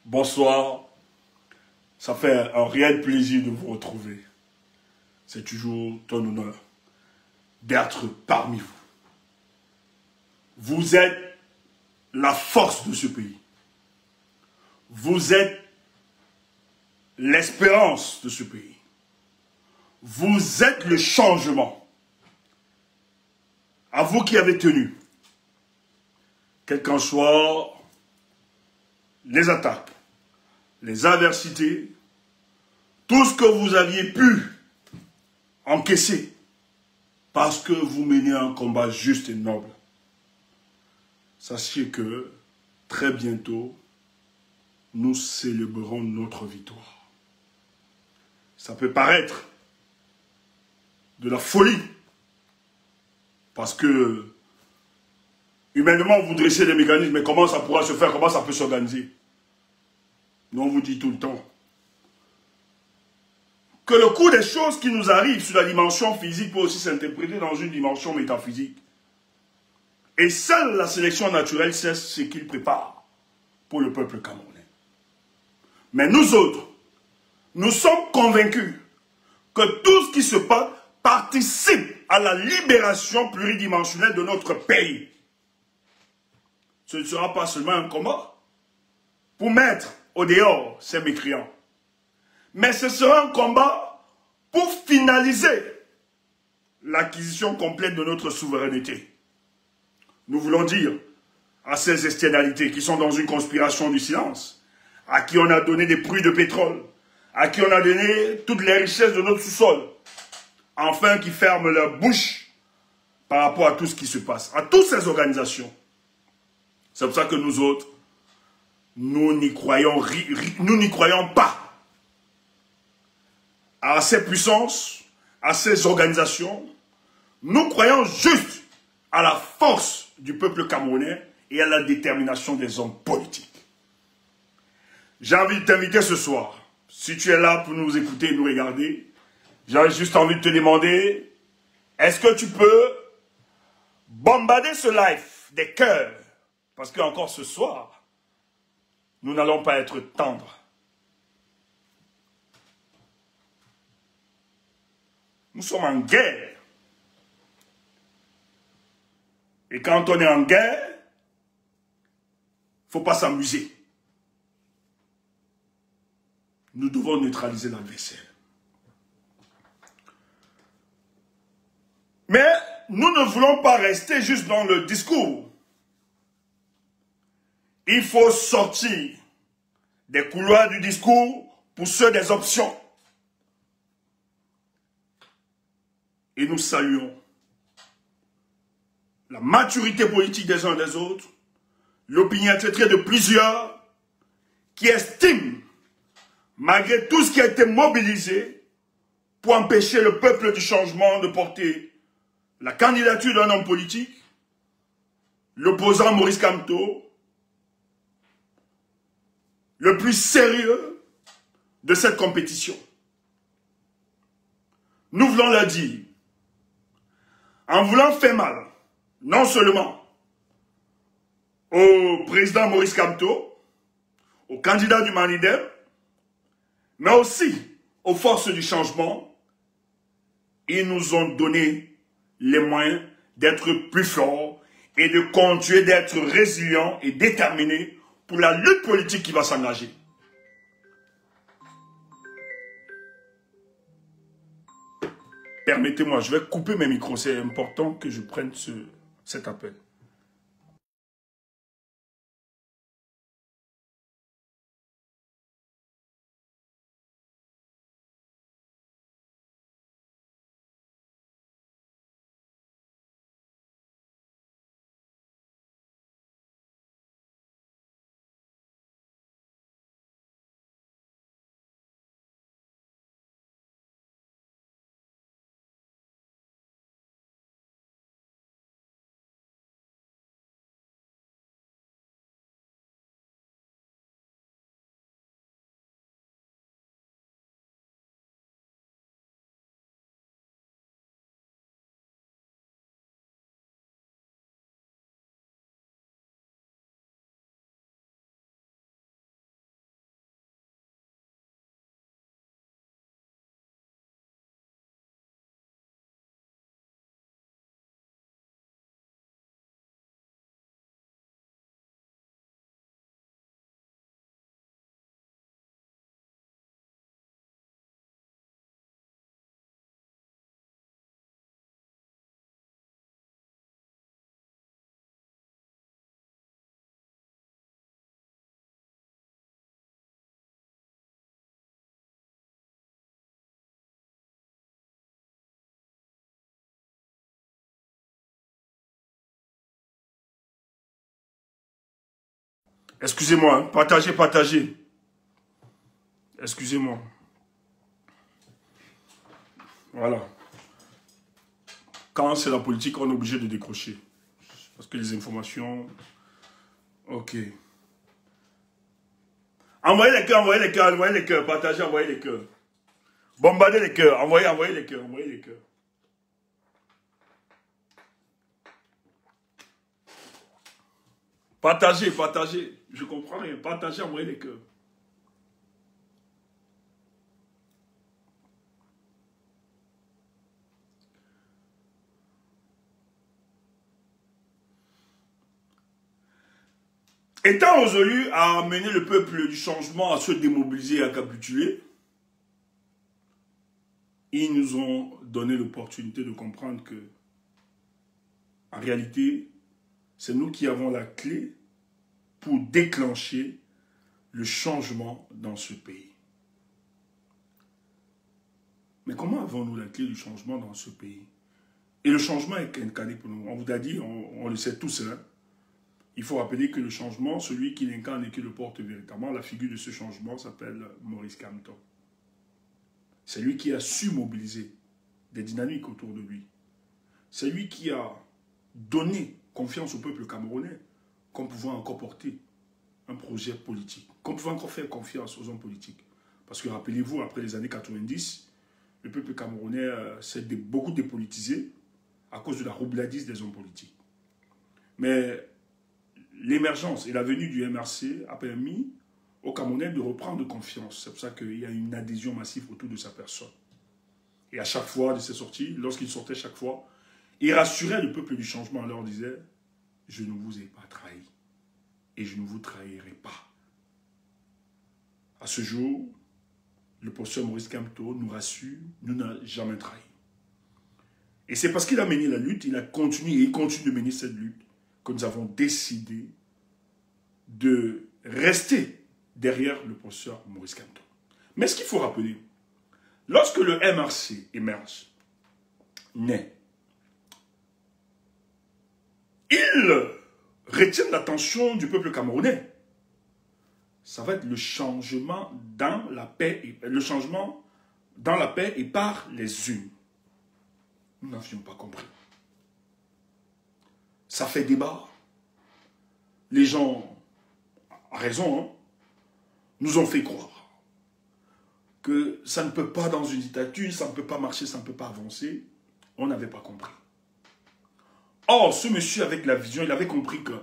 Bonsoir. Ça fait un réel plaisir de vous retrouver. C'est toujours un honneur d'être parmi vous. Vous êtes la force de ce pays. Vous êtes l'espérance de ce pays. Vous êtes le changement. À vous qui avez tenu, quelles qu'en soient les attaques, les adversités, tout ce que vous aviez pu encaisser, parce que vous menez un combat juste et noble. Sachez que très bientôt, nous célébrerons notre victoire. Ça peut paraître de la folie, parce que humainement, vous dressez des mécanismes, mais comment ça pourra se faire, comment ça peut s'organiser? Nous, on vous dit tout le temps que le cours des choses qui nous arrivent sur la dimension physique peut aussi s'interpréter dans une dimension métaphysique. Et seule la sélection naturelle sait ce qu'il prépare pour le peuple camerounais. Mais nous autres, nous sommes convaincus que tout ce qui se passe participe à la libération pluridimensionnelle de notre pays. Ce ne sera pas seulement un combat pour mettre au dehors ces mécréants, mais ce sera un combat pour finaliser l'acquisition complète de notre souveraineté. Nous voulons dire à ces externalités qui sont dans une conspiration du silence, à qui on a donné des puits de pétrole, à qui on a donné toutes les richesses de notre sous-sol, enfin qui ferment leur bouche par rapport à tout ce qui se passe, à toutes ces organisations. C'est pour ça que nous autres, nous n'y croyons pas à ces puissances, à ces organisations. Nous croyons juste à la force du peuple camerounais et à la détermination des hommes politiques. J'ai envie de t'inviter ce soir, si tu es là pour nous écouter et nous regarder, j'ai juste envie de te demander, est-ce que tu peux bombarder ce live des cœurs? Parce qu'encore ce soir, nous n'allons pas être tendres. Nous sommes en guerre. Et quand on est en guerre, il ne faut pas s'amuser. Nous devons neutraliser l'adversaire. Mais nous ne voulons pas rester juste dans le discours. Il faut sortir des couloirs du discours pour ceux des options. Et nous saluons la maturité politique des uns et des autres, l'opinion traitée de plusieurs qui estiment, malgré tout ce qui a été mobilisé, pour empêcher le peuple du changement de porter la candidature d'un homme politique, l'opposant Maurice Kamto, le plus sérieux de cette compétition. Nous voulons leur dire, en voulant faire mal, non seulement au président Maurice Kamto, au candidat du Manidem, mais aussi aux forces du changement, ils nous ont donné les moyens d'être plus forts et de continuer d'être résilients et déterminés pour la lutte politique qui va s'engager. Permettez-moi, je vais couper mes micros, c'est important que je prenne cet appel. Excusez-moi, hein. Partagez, partagez. Excusez-moi. Voilà. Quand c'est la politique, on est obligé de décrocher. Parce que les informations... Ok. Envoyez les cœurs, envoyez les cœurs, envoyez les cœurs. Partagez, envoyez les cœurs. Bombardez les cœurs, envoyez, envoyez les cœurs, envoyez les cœurs. Partagez, partagez. Je comprends rien. Partagez, envoyez les cœurs. Étant résolu à amener le peuple du changement à se démobiliser et à capituler, ils nous ont donné l'opportunité de comprendre que, en réalité, c'est nous qui avons la clé pour déclencher le changement dans ce pays. Mais comment avons-nous la clé du changement dans ce pays? Et le changement est incarné pour nous. On vous a dit, on le sait tous, hein. Il faut rappeler que le changement, celui qui l'incarne et qui le porte véritablement, la figure de ce changement s'appelle Maurice Kamto. C'est lui qui a su mobiliser des dynamiques autour de lui. C'est lui qui a donné confiance au peuple camerounais qu'on pouvait encore porter un projet politique, qu'on pouvait encore faire confiance aux hommes politiques. Parce que rappelez-vous, après les années 90, le peuple camerounais s'est beaucoup dépolitisé à cause de la roubladise des hommes politiques. Mais l'émergence et la venue du MRC a permis aux Camerounais de reprendre confiance. C'est pour ça qu'il y a une adhésion massive autour de sa personne. Et à chaque fois de ses sorties, lorsqu'il sortait chaque fois, il rassurait le peuple du changement. Il leur disait, je ne vous ai pas trahi et je ne vous trahirai pas. À ce jour, le professeur Maurice Kamto nous rassure, nous n'a jamais trahi. Et c'est parce qu'il a mené la lutte, il a continué et il continue de mener cette lutte, que nous avons décidé de rester derrière le professeur Maurice Kamto. Mais ce qu'il faut rappeler, lorsque le MRC émerge, naît, il retient l'attention du peuple camerounais. Ça va être le changement dans la paix, le changement dans la paix et par les unes. Nous n'avions pas compris. Ça fait débat. Les gens, à raison, hein, nous ont fait croire que ça ne peut pas dans une dictature, ça ne peut pas marcher, ça ne peut pas avancer. On n'avait pas compris. Or, ce monsieur avec la vision, il avait compris que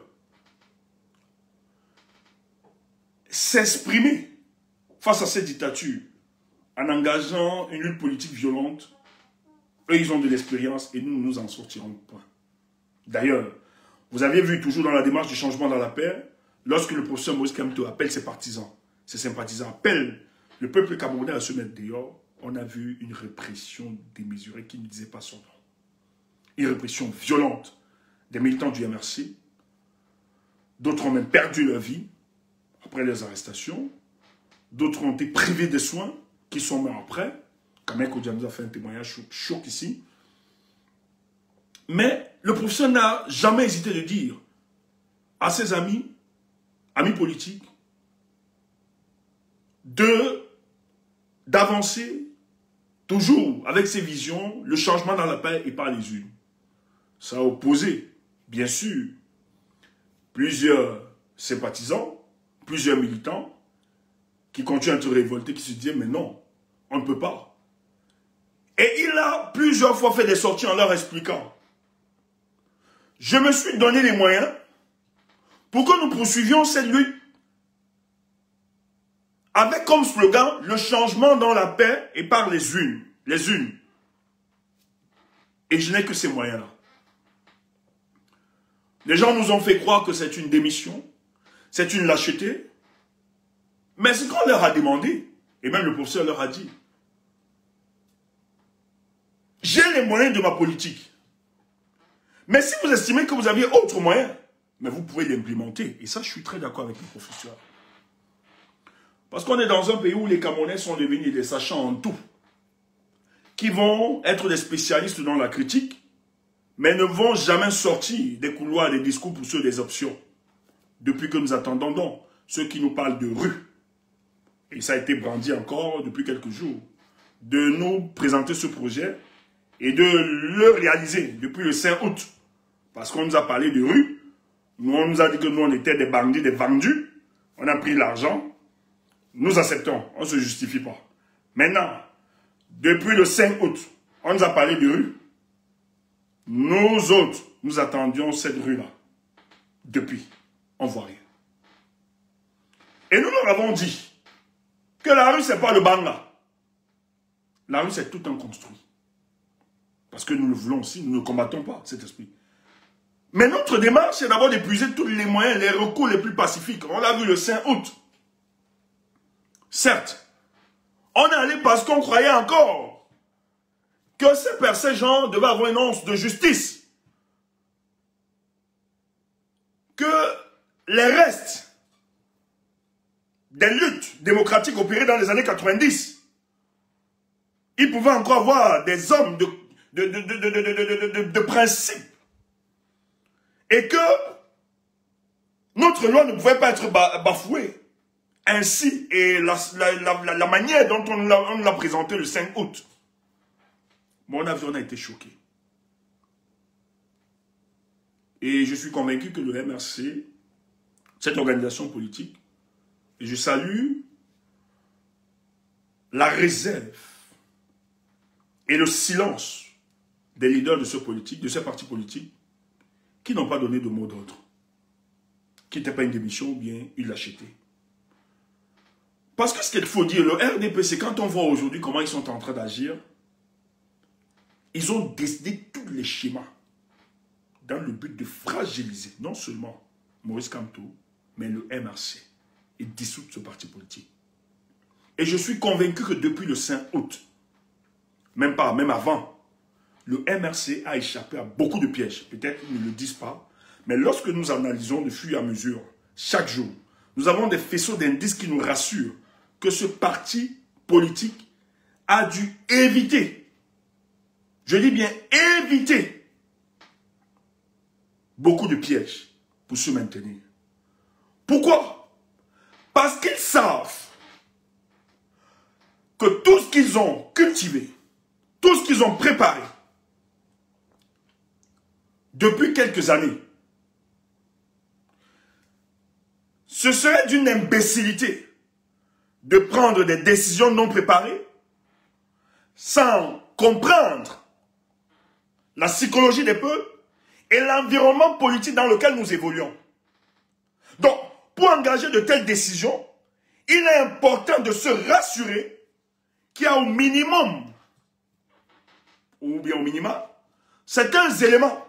s'exprimer face à cette dictature en engageant une lutte politique violente, eux, ils ont de l'expérience et nous, nous en sortirons point. D'ailleurs, vous avez vu toujours dans la démarche du changement dans la paix, lorsque le professeur Maurice Kamto appelle ses partisans, ses sympathisants, appelle le peuple camerounais à se mettre dehors, on a vu une répression démesurée qui ne disait pas son nom. Une répression violente des militants du MRC. D'autres ont même perdu leur vie après les arrestations. D'autres ont été privés des soins qui sont morts après. Kamek Odiamza a fait un témoignage choc ici. Mais le professeur n'a jamais hésité de dire à ses amis politiques, d'avancer toujours avec ses visions, le changement dans la paix et par les unes. Ça a opposé, bien sûr, plusieurs sympathisants, plusieurs militants qui continuent à se révolter, qui se disent mais non, on ne peut pas. Et il a plusieurs fois fait des sorties en leur expliquant. Je me suis donné les moyens pour que nous poursuivions cette lutte avec comme slogan le changement dans la paix et par les unes. Et je n'ai que ces moyens-là. Les gens nous ont fait croire que c'est une démission, c'est une lâcheté. Mais ce qu'on leur a demandé, et même le professeur leur a dit, j'ai les moyens de ma politique. Mais si vous estimez que vous aviez autre moyen, mais vous pouvez l'implémenter. Et ça, je suis très d'accord avec le professeur. Parce qu'on est dans un pays où les Camerounais sont devenus des sachants en tout, qui vont être des spécialistes dans la critique, mais ne vont jamais sortir des couloirs, des discours pour ceux des options. Depuis que nous attendons donc ceux qui nous parlent de rue, et ça a été brandi encore depuis quelques jours, de nous présenter ce projet et de le réaliser depuis le 5 août. Parce qu'on nous a parlé de rue, nous on nous a dit que nous on était des bandits, des vendus, on a pris l'argent, nous acceptons, on ne se justifie pas. Maintenant, depuis le 5 août, on nous a parlé de rue. Nous autres, nous attendions cette rue-là. Depuis, on ne voit rien. Et nous leur avons dit que la rue, ce n'est pas le Banga. La rue, c'est tout un construit. Parce que nous le voulons aussi, nous ne combattons pas cet esprit. Mais notre démarche, c'est d'abord d'épuiser tous les moyens, les recours les plus pacifiques. On l'a vu le 5 août. Certes, on est allé parce qu'on croyait encore que ces gens devaient avoir une once de justice. Que les restes des luttes démocratiques opérées dans les années 90, ils pouvaient encore avoir des hommes de principe. Et que notre loi ne pouvait pas être bafouée. Ainsi, et la manière dont on l'a présenté le 5 août, mon avion a été choqué. Et je suis convaincu que le MRC, cette organisation politique, et je salue la réserve et le silence des leaders de ces partis politiques, qui n'ont pas donné de mot d'ordre, qui n'était pas une démission ou bien une lâcheté. Parce que ce qu'il faut dire, le RDPC, quand on voit aujourd'hui comment ils sont en train d'agir, ils ont décidé tous les schémas dans le but de fragiliser non seulement Maurice Kamto, mais le MRC et dissoudre ce parti politique. Et je suis convaincu que depuis le 5 août, même avant, le MRC a échappé à beaucoup de pièges. Peut-être qu'ils ne le disent pas, mais lorsque nous analysons de fur et à mesure, chaque jour, nous avons des faisceaux d'indices qui nous rassurent que ce parti politique a dû éviter, je dis bien éviter, beaucoup de pièges pour se maintenir. Pourquoi? Parce qu'ils savent que tout ce qu'ils ont cultivé, tout ce qu'ils ont préparé depuis quelques années, ce serait d'une imbécilité de prendre des décisions non préparées sans comprendre la psychologie des peuples et l'environnement politique dans lequel nous évoluons. Donc, pour engager de telles décisions, il est important de se rassurer qu'il y a au minimum, ou bien au minima, certains éléments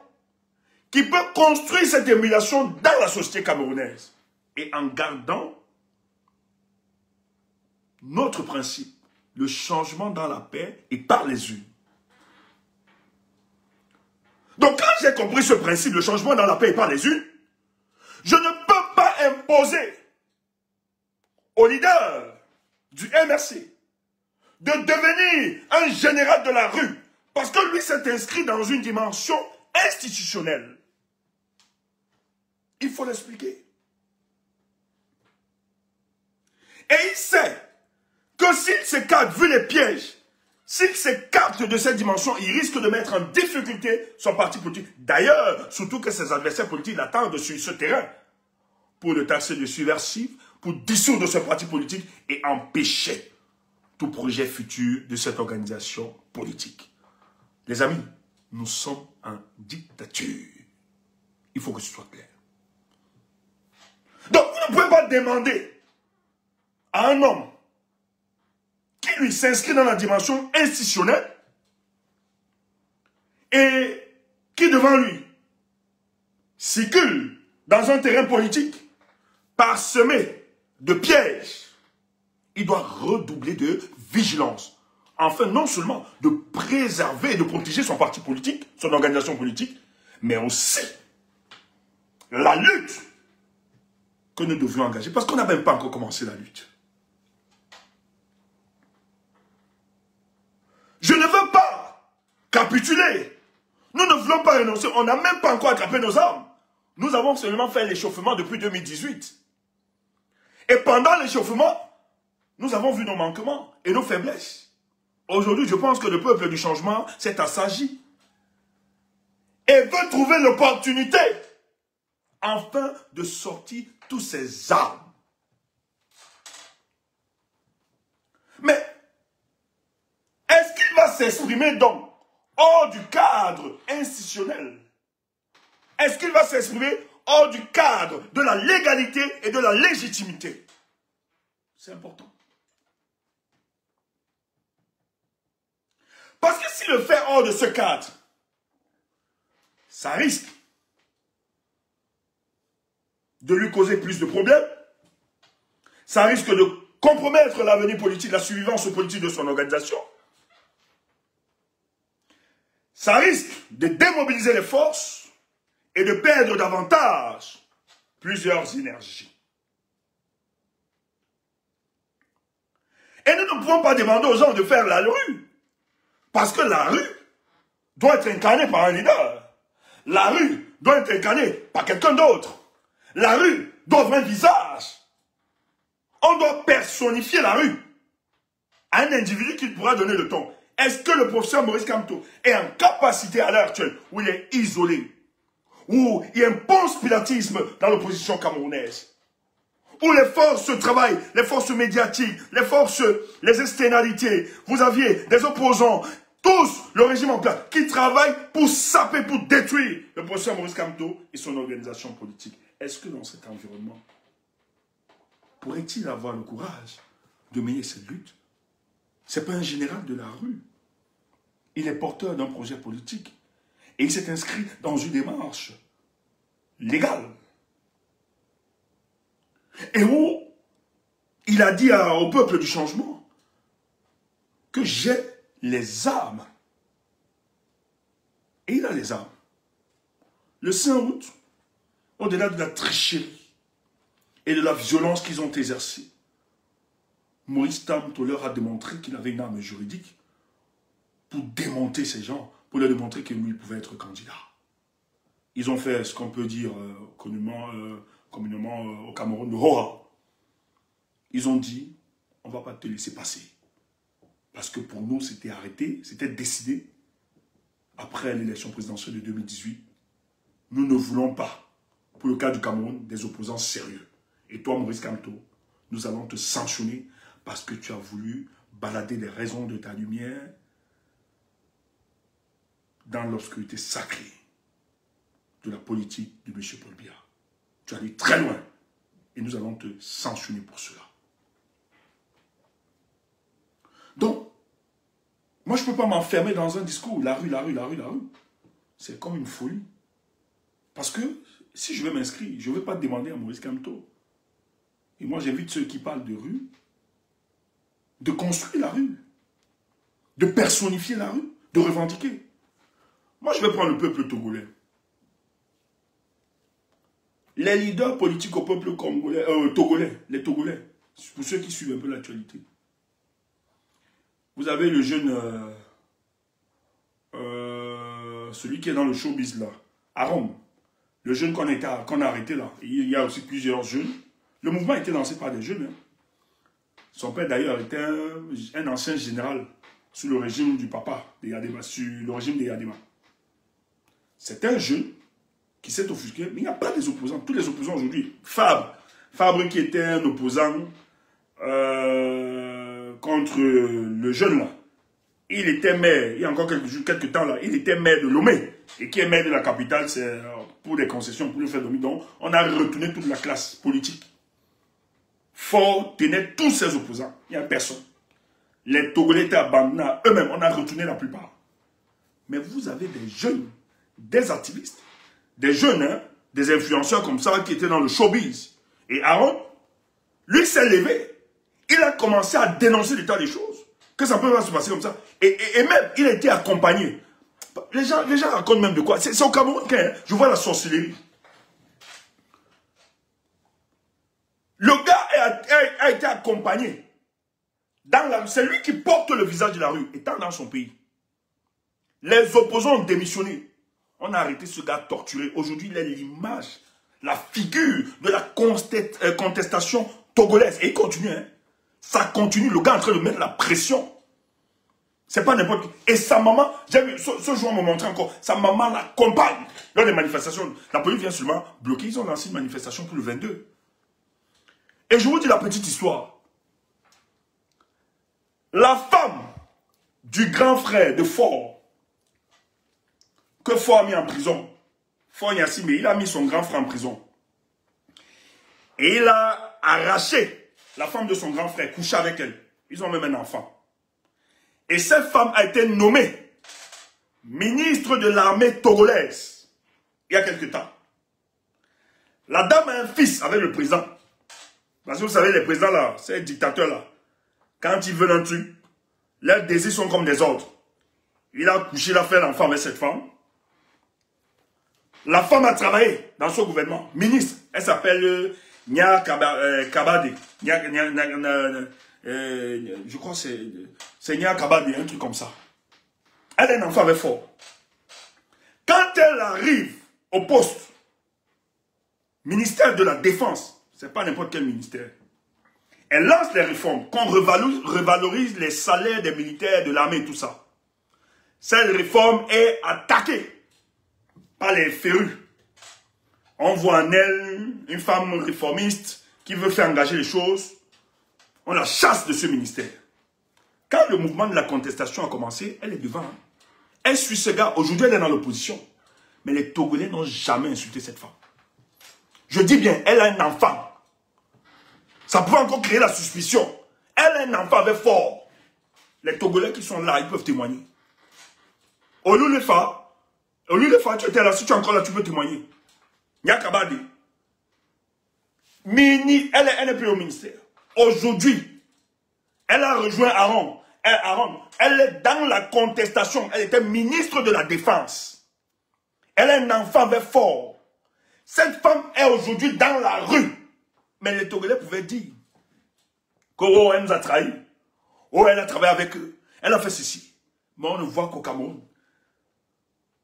qui peuvent construire cette émulation dans la société camerounaise. Et en gardant notre principe, le changement dans la paix et par les unes. Donc quand j'ai compris ce principe, le changement dans la paix et par les unes, je ne peux pas imposer au leader du MRC de devenir un général de la rue, parce que lui s'est inscrit dans une dimension institutionnelle. Il faut l'expliquer. Et il sait que s'il s'écarte, vu les pièges, s'il s'écarte de cette dimension, il risque de mettre en difficulté son parti politique. D'ailleurs, surtout que ses adversaires politiques l'attendent sur ce terrain pour le taxer de subversif, pour dissoudre ce parti politique et empêcher tout projet futur de cette organisation politique. Les amis, nous sommes en dictature. Il faut que ce soit clair. Donc, vous ne pouvez pas demander à un homme qui lui s'inscrit dans la dimension institutionnelle et qui devant lui circule dans un terrain politique parsemé de pièges. Il doit redoubler de vigilance afin non seulement de préserver et de protéger son parti politique, son organisation politique, mais aussi la lutte que nous devions engager, parce qu'on n'a même pas encore commencé la lutte. Je ne veux pas capituler. Nous ne voulons pas renoncer. On n'a même pas encore attrapé nos armes. Nous avons seulement fait l'échauffement depuis 2018. Et pendant l'échauffement, nous avons vu nos manquements et nos faiblesses. Aujourd'hui, je pense que le peuple du changement s'est assagi et veut trouver l'opportunité, enfin, de sortir tous ces armes. Mais, est-ce qu'il va s'exprimer donc hors du cadre institutionnel? Est-ce qu'il va s'exprimer hors du cadre de la légalité et de la légitimité? C'est important. Parce que s'il le fait hors de ce cadre, ça risque de lui causer plus de problèmes, ça risque de compromettre l'avenir politique, la survivance politique de son organisation, ça risque de démobiliser les forces et de perdre davantage plusieurs énergies. Et nous ne pouvons pas demander aux gens de faire la rue, parce que la rue doit être incarnée par un leader. La rue doit être incarnée par quelqu'un d'autre. La rue doit avoir un visage. On doit personnifier la rue à un individu qui pourra donner le ton. Est-ce que le professeur Maurice Kamto est en capacité à l'heure actuelle, où il est isolé, où il y a un conspiratisme dans l'opposition camerounaise, où les forces travaillent, les forces médiatiques, les externalités, vous aviez des opposants, tous, le régime en place, qui travaillent pour saper, pour détruire le professeur Maurice Kamto et son organisation politique. Est-ce que dans cet environnement, pourrait-il avoir le courage de mener cette lutte? Ce n'est pas un général de la rue. Il est porteur d'un projet politique. Et il s'est inscrit dans une démarche légale. Et où il a dit au peuple du changement que j'ai les armes. Et il a les armes. Le 5 août, au-delà de la tricherie et de la violence qu'ils ont exercée, Maurice Kamto leur a démontré qu'il avait une arme juridique pour démonter ces gens, pour leur démontrer que lui pouvait être candidat. Ils ont fait ce qu'on peut dire communément au Cameroun, le Hora. Ils ont dit, on ne va pas te laisser passer. Parce que pour nous, c'était arrêté, c'était décidé. Après l'élection présidentielle de 2018, nous ne voulons pas, pour le cas du Cameroun, des opposants sérieux. Et toi, Maurice Kamto, nous allons te sanctionner parce que tu as voulu balader les raisons de ta lumière dans l'obscurité sacrée de la politique de M. Paul Biya. Tu as allé très loin et nous allons te sanctionner pour cela. Donc, moi je ne peux pas m'enfermer dans un discours, la rue, la rue, la rue, la rue. C'est comme une folie. Parce que si je veux m'inscrire, je ne vais pas demander à Maurice Kamto. Et moi j'invite ceux qui parlent de rue, de construire la rue, de personnifier la rue, de revendiquer. Moi je vais prendre le peuple togolais. Les leaders politiques au peuple congolais, togolais, les Togolais, pour ceux qui suivent un peu l'actualité. Vous avez le jeune, celui qui est dans le showbiz là, Aaron, le jeune qu'on a arrêté là. Il y a aussi plusieurs jeunes. Le mouvement a été lancé par des jeunes. Hein. Son père d'ailleurs était un ancien général sous le régime du papa de Yadema, sur le régime de Yadema. C'est un jeune qui s'est offusqué, mais il n'y a pas des opposants. Tous les opposants aujourd'hui, Fabre qui était un opposant contre le jeune là, il était maire, il y a encore quelques temps là, il était maire de Lomé, et qui est maire de la capitale, c'est pour des concessions, pour le faire dominer. Donc, on a retenu toute la classe politique. Fort tenait tous ses opposants, il n'y a personne. Les Togolais étaient abandonnés à eux-mêmes, on a retenu la plupart. Mais vous avez des jeunes, des activistes, des jeunes, hein, des influenceurs comme ça qui étaient dans le showbiz. Et Aaron, lui s'est levé. Il a commencé à dénoncer l'état des choses. Que ça peut pas se passer comme ça. Et même, il a été accompagné. Les gens racontent même de quoi. C'est au Cameroun que hein, je vois la sorcellerie. Le gars a été accompagné. C'est lui qui porte le visage de la rue, étant dans son pays. Les opposants ont démissionné. On a arrêté ce gars torturé. Aujourd'hui, il est l'image, la figure de la contestation togolaise. Et il continue, hein. Ça continue, le gars est en train de mettre la pression. C'est pas n'importe qui. Et sa maman, j'ai vu, ce jour, on me montrait encore, sa maman l'accompagne lors des manifestations. La police vient seulement bloquer. Ils ont lancé une manifestation pour le 22. Et je vous dis la petite histoire. La femme du grand frère de Faure, que Faure a mis en prison, Faure Yassimé, il a mis son grand frère en prison. Et il a arraché la femme de son grand frère, couché avec elle. Ils ont même un enfant. Et cette femme a été nommée ministre de l'armée togolaise il y a quelque temps. La dame a un fils avec le président. Parce que vous savez, les présidents là, ces dictateurs là, quand ils veulent un truc, leurs désirs sont comme des ordres. Il a couché, il a fait l'enfant avec cette femme. La femme a travaillé dans ce gouvernement, ministre. Elle s'appelle Nya Kabade. Je crois que c'est Nya Kabade, un truc comme ça. Elle a un enfant avec Faure. Quand elle arrive au poste, ministère de la Défense, c'est pas n'importe quel ministère. Elle lance les réformes, qu'on revalorise les salaires des militaires, de l'armée et tout ça. Cette réforme est attaquée par les férus. On voit en elle une femme réformiste qui veut faire engager les choses. On la chasse de ce ministère. Quand le mouvement de la contestation a commencé, elle est devant. Elle suit ce gars. Aujourd'hui, elle est dans l'opposition. Mais les Togolais n'ont jamais insulté cette femme. Je dis bien, elle a un enfant. Ça peut encore créer la suspicion. Elle a un enfant avec Faure. Les Togolais qui sont là, ils peuvent témoigner. Olulefa, tu étais là, si tu es encore là, tu peux témoigner. Nyakabadi. Elle n'est plus au ministère. Aujourd'hui, elle a rejoint Aaron. Elle est dans la contestation. Elle était ministre de la Défense. Elle a un enfant avec Faure. Cette femme est aujourd'hui dans la rue. Mais les Togolais pouvaient dire que oh, elle nous a trahis. Oh, elle a travaillé avec eux. Elle a fait ceci. Mais on ne voit qu'au Cameroun.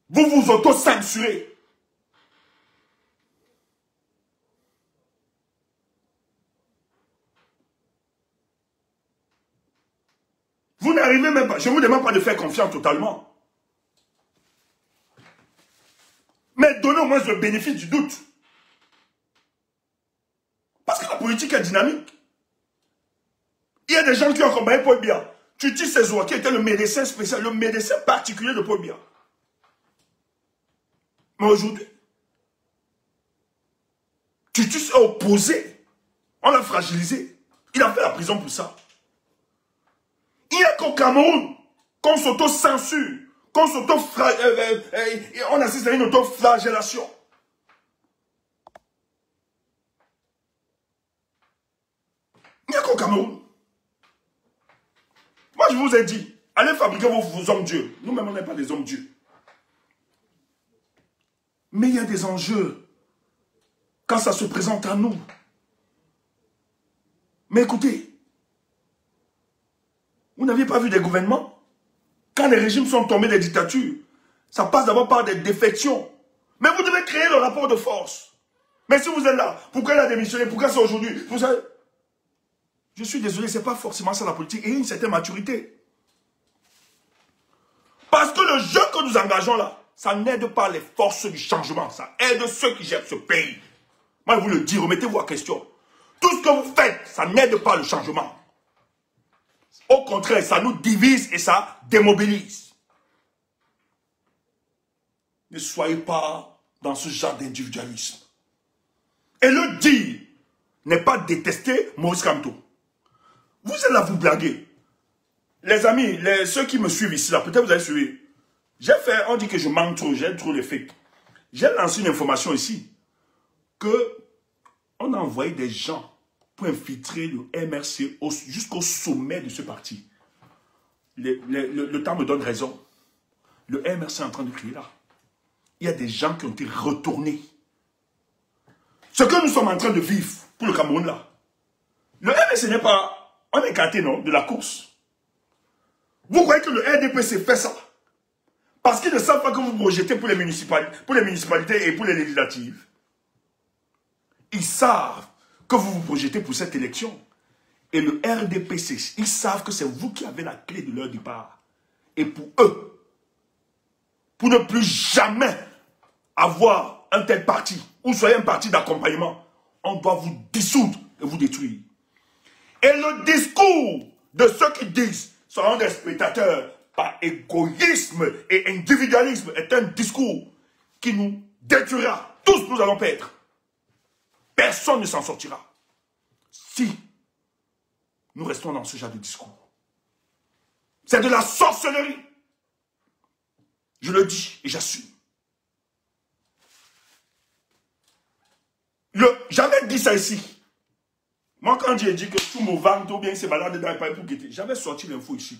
Vous vous auto-censurez. Vous n'arrivez même pas. Je ne vous demande pas de faire confiance totalement. Mais donnez au moins le bénéfice du doute. Parce que la politique est dynamique. Il y a des gens qui ont combattu Paul Biya. Tutu Sezoua, qui était le médecin spécial, le médecin particulier de Paul Biya. Mais aujourd'hui, Tutu s'est opposé. On l'a fragilisé. Il a fait la prison pour ça. Il n'y a qu'au Cameroun qu'on s'auto-censure, qu'on on assiste à une auto-flagellation. Il n'y a qu'au Cameroun. Moi, je vous ai dit, allez fabriquer vos hommes-dieux. Nous-mêmes, on n'est pas des hommes-dieux. Mais il y a des enjeux quand ça se présente à nous. Mais écoutez, vous n'aviez pas vu des gouvernements? Quand les régimes sont tombés des dictatures, ça passe d'abord par des défections. Mais vous devez créer le rapport de force. Mais si vous êtes là, pourquoi il a démissionné? Pourquoi c'est aujourd'hui? Vous savez, je suis désolé, ce n'est pas forcément ça la politique. Et une certaine maturité. Parce que le jeu que nous engageons là, ça n'aide pas les forces du changement. Ça aide ceux qui gèrent ce pays. Moi, je vous le dis, remettez-vous en question. Tout ce que vous faites, ça n'aide pas le changement. Au contraire, ça nous divise et ça démobilise. Ne soyez pas dans ce genre d'individualisme. Et le dire n'est pas détester Maurice Kamto. Vous êtes là, vous blaguez. Les amis, ceux qui me suivent ici, là, peut-être vous avez suivi. On dit que je manque trop, j'aime trop les fakes. J'ai lancé une information ici, que on a envoyé des gens pour infiltrer le MRC jusqu'au sommet de ce parti. Le temps me donne raison. Le MRC est en train de crier là. Il y a des gens qui ont été retournés. Ce que nous sommes en train de vivre pour le Cameroun là, le MRC n'est pas... On est écarté, non, de la course. Vous croyez que le RDPC fait ça? Parce qu'ils ne savent pas que vous projetez pour les municipalités et pour les législatives. Ils savent que vous vous projetez pour cette élection. Et le RDPC, ils savent que c'est vous qui avez la clé de leur départ. Et pour eux, pour ne plus jamais avoir un tel parti, ou soyez un parti d'accompagnement, on doit vous dissoudre et vous détruire. Et le discours de ceux qui disent seront des spectateurs par égoïsme et individualisme est un discours qui nous détruira. Tous nous allons perdre. Personne ne s'en sortira. Si nous restons dans ce genre de discours. C'est de la sorcellerie. Je le dis et j'assume. J'avais dit ça ici. Moi, quand j'ai dit que tout mon ventre ou bien c'est malade dans les pailles pour guetter, j'avais sorti l'info ici.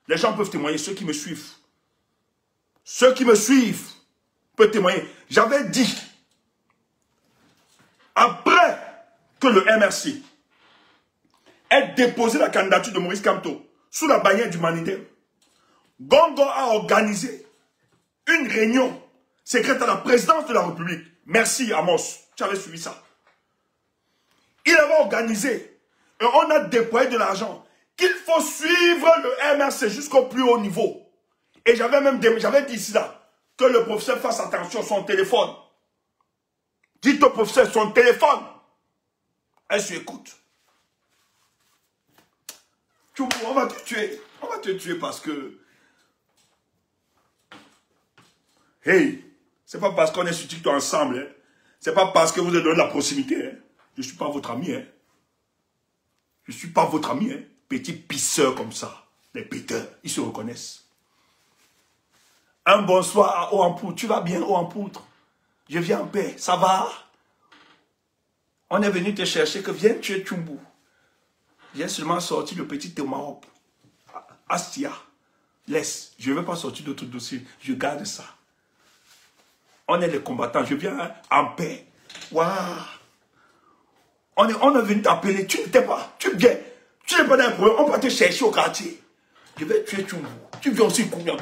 Les gens peuvent témoigner, ceux qui me suivent. Ceux qui me suivent peuvent témoigner. J'avais dit, après que le MRC ait déposé la candidature de Maurice Kamto sous la bannière du Manidem, Gongo a organisé une réunion secrète à la présidence de la République. Merci Amos, tu avais suivi ça. Il avait organisé et on a déployé de l'argent qu'il faut suivre le MRC jusqu'au plus haut niveau. Et j'avais dit ici là que le professeur fasse attention à son téléphone. Dites au professeur son téléphone. Elle se écoute. On va te tuer. On va te tuer parce que... Hey, c'est pas parce qu'on est sur TikTok ensemble. Hein. C'est pas parce que vous êtes dans la proximité. Hein. Je ne suis pas votre ami. Hein. Je ne suis pas votre ami. Hein. Petit pisseur comme ça. Les péteurs, ils se reconnaissent. Un bonsoir à Haut-en-Poutre. Tu vas bien, Haut-en-Poutre? Je viens en paix. Ça va? On est venu te chercher que viens tuer Tchumbu. J'ai seulement sorti le petit Tomahawk. Astia. Laisse. Je ne vais pas sortir d'autres dossiers. Je garde ça. On est les combattants. Je viens en paix. Waouh. On est venu t'appeler. Tu n'étais pas. Tu viens. Tu n'es pas dans un problème. On va te chercher au quartier. Je vais tuer Tchumbu. Tu viens aussi Kounia.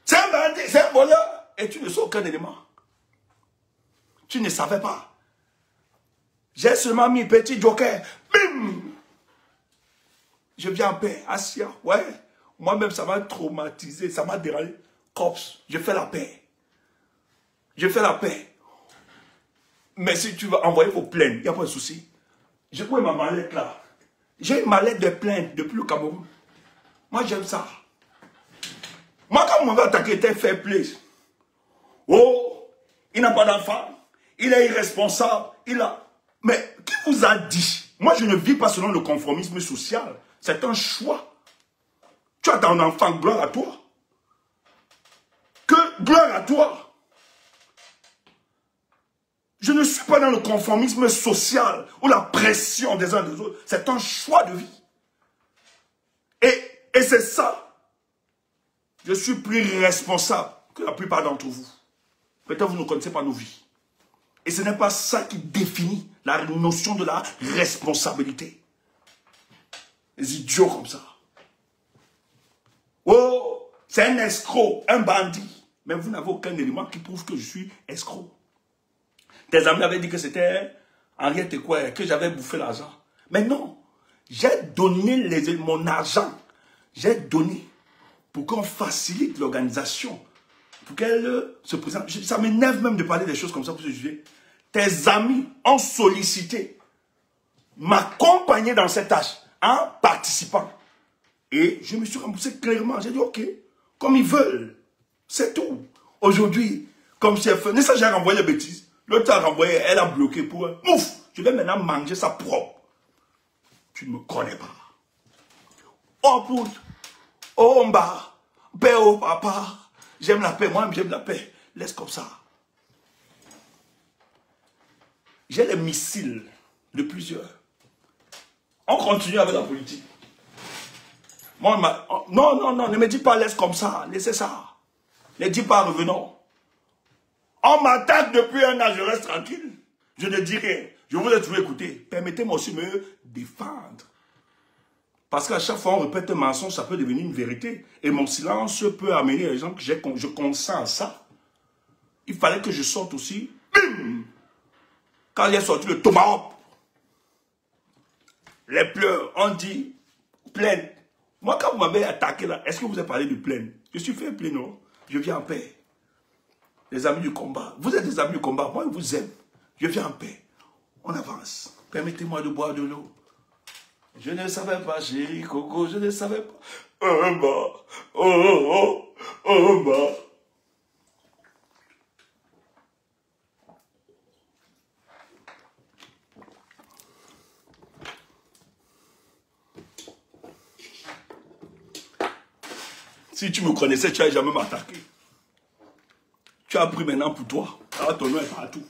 C'est un bandit, c'est un voleur. Et tu ne sais aucun élément. Tu ne savais pas. J'ai seulement mis petit joker. Bim! Je viens en paix. Assia. Ouais. Moi-même, ça m'a traumatisé. Ça m'a dérangé. Cops. Je fais la paix. Je fais la paix. Mais si tu vas envoyer vos plaintes, il n'y a pas de souci. J'ai pris ma mallette là. J'ai une mallette de plainte depuis le Cameroun. Moi, j'aime ça. Moi, quand on m'a attaqué, c'était fair play. Oh, il n'a pas d'enfant. Il est irresponsable. Mais qui vous a dit? Moi, je ne vis pas selon le conformisme social. C'est un choix. Tu as ton enfant, gloire à toi. Que gloire à toi. Je ne suis pas dans le conformisme social ou la pression des uns des autres. C'est un choix de vie. Et c'est ça. Je suis plus responsable que la plupart d'entre vous. Peut-être que vous ne connaissez pas nos vies. Et ce n'est pas ça qui définit la notion de la responsabilité. Les idiots comme ça. Oh, c'est un escroc, un bandit. Mais vous n'avez aucun élément qui prouve que je suis escroc. Tes amis avaient dit que c'était Henriette et quoi, que j'avais bouffé l'argent. Mais non, j'ai donné mon argent. J'ai donné pour qu'on facilite l'organisation. Pour qu'elle se présente. Ça m'énerve même de parler des choses comme ça pour se juger. Tes amis ont sollicité m'accompagner dans cette tâche en participant. Et je me suis remboursé clairement. J'ai dit ok, comme ils veulent. C'est tout. Aujourd'hui, comme si elle faisait ça, j'ai renvoyé les bêtises. L'autre a renvoyé, elle a bloqué pour un ouf. Je vais maintenant manger ça propre. Tu ne me connais pas. Oh poudre. Oh mba. Paix au papa. J'aime la paix. Moi-même, j'aime la paix. Laisse comme ça. J'ai les missiles de plusieurs. On continue avec la politique. Moi, non, ne me dis pas laisse comme ça. Laissez ça. Ne dis pas revenons. On m'attaque depuis un an, je reste tranquille. Je ne dis rien. Je vous ai toujours écouté. Permettez-moi aussi de me défendre. Parce qu'à chaque fois on répète un mensonge, ça peut devenir une vérité. Et mon silence peut amener les gens que je consens à ça. Il fallait que je sorte aussi. Bim! Quand j'ai sorti le tomahawk, les pleurs, on dit plainte. Moi, quand vous m'avez attaqué là, est-ce que vous avez parlé de plainte? Je suis fait plainte, non? Je viens en paix. Les amis du combat. Vous êtes des amis du combat. Moi, je vous aime. Je viens en paix. On avance. Permettez-moi de boire de l'eau. Je ne savais pas, chérie Coco, je ne savais pas. Oh, bah. Oh, bah. Si tu me connaissais, tu n'allais jamais m'attaquer. Tu as pris maintenant pour toi. Alors ton nom est partout.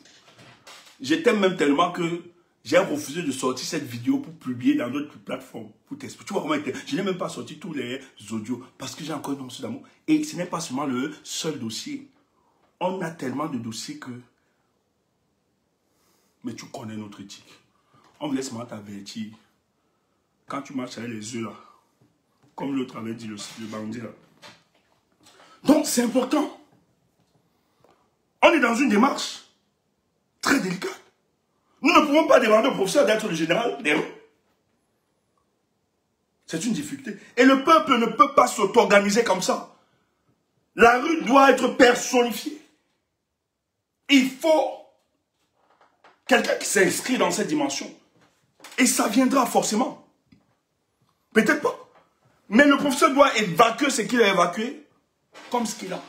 Je t'aime même tellement que j'ai refusé de sortir cette vidéo pour publier dans d'autres plateformes. Pour t'expliquer. Tu vois comment était. Je n'ai même pas sorti tous les audios parce que j'ai encore une once d'amour. Et ce n'est pas seulement le seul dossier. On a tellement de dossiers que... Mais tu connais notre éthique. On me laisse t'avertir. Quand tu marches avec les yeux là, comme l'autre avait dit, le bandit là. Donc c'est important. On est dans une démarche très délicate. Nous ne pouvons pas demander au professeur d'être le général des rues. C'est une difficulté. Et le peuple ne peut pas s'auto-organiser comme ça. La rue doit être personnifiée. Il faut quelqu'un qui s'inscrit dans cette dimension. Et ça viendra forcément. Peut-être pas. Mais le professeur doit évacuer ce qu'il a évacué comme ce qu'il a.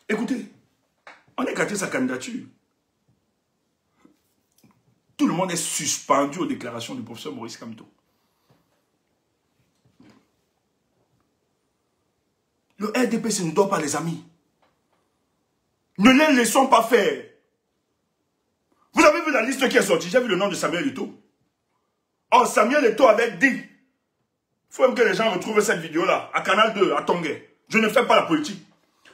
Écoutez, on a écarté sa candidature. Tout le monde est suspendu aux déclarations du professeur Maurice Kamto. Le RDPC ne dort pas, les amis. Ne les laissons pas faire. Vous avez vu la liste qui est sortie? J'ai vu le nom de Samuel Eto'o. Oh, Samuel Eto'o avait dit. Il faut même que les gens retrouvent cette vidéo-là, à Canal 2, à Tongué. Je ne fais pas la politique.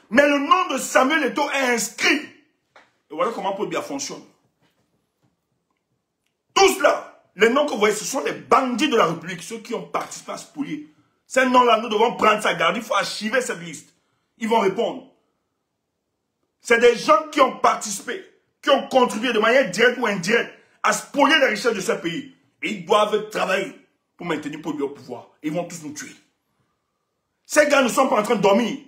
Mais le nom de Samuel Eto'o est inscrit. Et voilà comment Paul Biya fonctionne. Tous là, les noms que vous voyez, ce sont les bandits de la République, ceux qui ont participé à ce spolier. Ces noms-là, nous devons prendre sa garde. Il faut archiver cette liste. Ils vont répondre. C'est des gens qui ont participé, qui ont contribué de manière directe ou indirecte à spolier les richesses de ce pays. Et ils doivent travailler pour maintenir Paul Biya au pouvoir. Ils vont tous nous tuer. Ces gars ne sont pas en train de dormir.